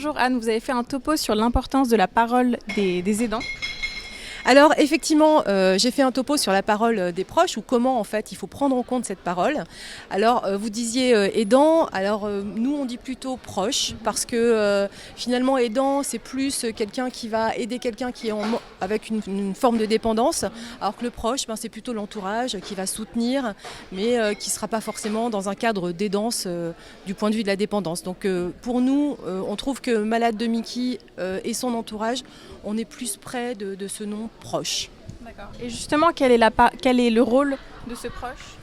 Bonjour Anne, vous avez fait un topo sur l'importance de la parole des aidants. Alors effectivement, j'ai fait un topo sur la parole des proches ou comment en fait il faut prendre en compte cette parole. Alors vous disiez aidant, alors nous on dit plutôt proche parce que finalement aidant c'est plus quelqu'un qui va aider quelqu'un qui est avec une forme de dépendance, alors que le proche c'est plutôt l'entourage qui va soutenir mais qui ne sera pas forcément dans un cadre d'aidance du point de vue de la dépendance. Donc pour nous on trouve que Malade de Mickey et son entourage, on est plus près de ce nom proche. D'accord. Et justement, quel est le rôle de ce proche ?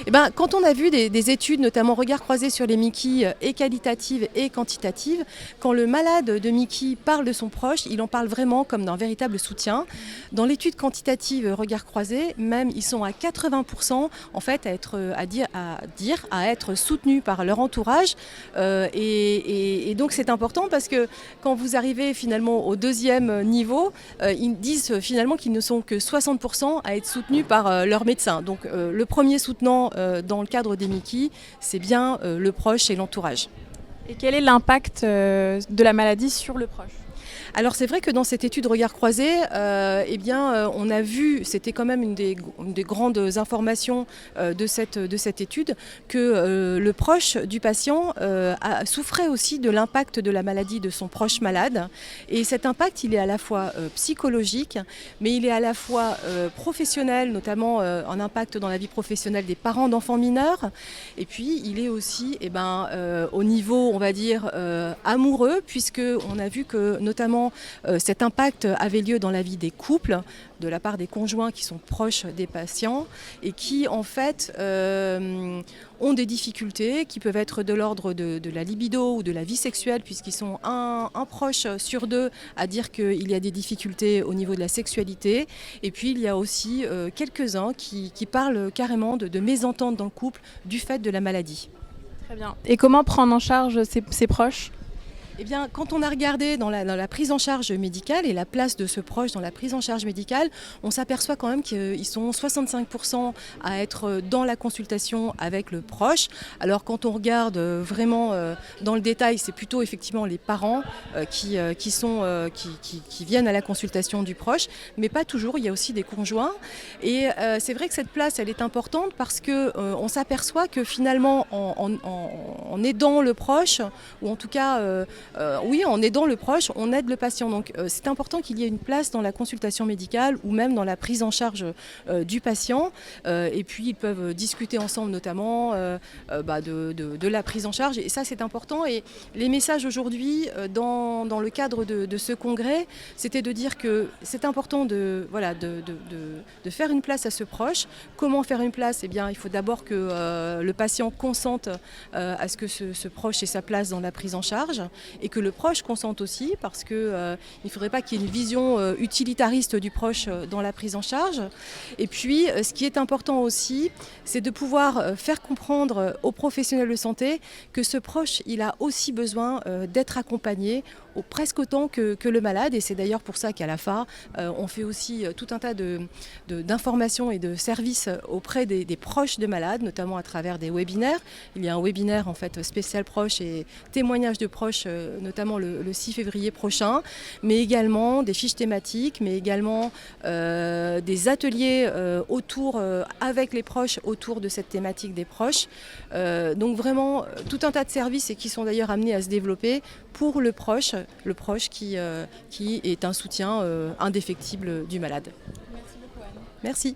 Eh ben, quand on a vu des études, notamment Regard croisé sur les Mickey, et qualitatives et quantitatives, quand le malade de Mickey parle de son proche, il en parle vraiment comme d'un véritable soutien. Dans l'étude quantitative Regard croisé, même ils sont à 80% en fait à être soutenus par leur entourage. Et donc c'est important parce que quand vous arrivez finalement au deuxième niveau, ils disent finalement qu'ils ne sont que 60% à être soutenus par leur médecin. Donc le premier soutenant dans le cadre des Mickey, c'est bien le proche et l'entourage. Et quel est l'impact de la maladie sur le proche ? Alors c'est vrai que dans cette étude Regard croisé, on a vu, c'était quand même une des grandes informations de cette étude, que le proche du patient souffrait aussi de l'impact de la maladie de son proche malade. Et cet impact, il est à la fois psychologique, mais il est à la fois professionnel, notamment un impact dans la vie professionnelle des parents d'enfants mineurs. Et puis il est aussi au niveau, on va dire, amoureux, puisqu'on a vu que notamment cet impact avait lieu dans la vie des couples, de la part des conjoints qui sont proches des patients et qui en fait ont des difficultés qui peuvent être de l'ordre de la libido ou de la vie sexuelle, puisqu'ils sont un proche sur deux à dire qu'il y a des difficultés au niveau de la sexualité. Et puis il y a aussi quelques-uns qui parlent carrément de mésentente dans le couple du fait de la maladie. Très bien. Et comment prendre en charge ses proches ? Eh bien, quand on a regardé dans la prise en charge médicale et la place de ce proche dans la prise en charge médicale, on s'aperçoit quand même qu'ils sont 65% à être dans la consultation avec le proche. Alors quand on regarde vraiment dans le détail, c'est plutôt effectivement les parents qui viennent à la consultation du proche, mais pas toujours, il y a aussi des conjoints. Et c'est vrai que cette place, elle est importante parce qu'on s'aperçoit que finalement, en aidant le proche, ou en tout cas... en aidant le proche, on aide le patient. Donc c'est important qu'il y ait une place dans la consultation médicale ou même dans la prise en charge du patient. Et puis ils peuvent discuter ensemble notamment de la prise en charge. Et ça c'est important. Et les messages aujourd'hui dans le cadre de ce congrès, c'était de dire que c'est important de faire une place à ce proche. Comment faire une place ? Eh bien, il faut d'abord que le patient consente à ce que ce proche ait sa place dans la prise en charge. Et que le proche consente aussi, parce qu'il ne faudrait pas qu'il y ait une vision utilitariste du proche dans la prise en charge. Et puis, ce qui est important aussi, c'est de pouvoir faire comprendre aux professionnels de santé que ce proche, il a aussi besoin d'être accompagné presque autant que le malade. Et c'est d'ailleurs pour ça qu'à l'AFA, on fait aussi tout un tas d'informations et de services auprès des proches de malades, notamment à travers des webinaires. Il y a un webinaire en fait spécial proche et témoignages de proches, notamment le 6 février prochain, mais également des fiches thématiques, mais également des ateliers avec les proches autour de cette thématique des proches. Donc vraiment tout un tas de services et qui sont d'ailleurs amenés à se développer pour le proche qui est un soutien indéfectible du malade. Merci beaucoup Anne. Merci.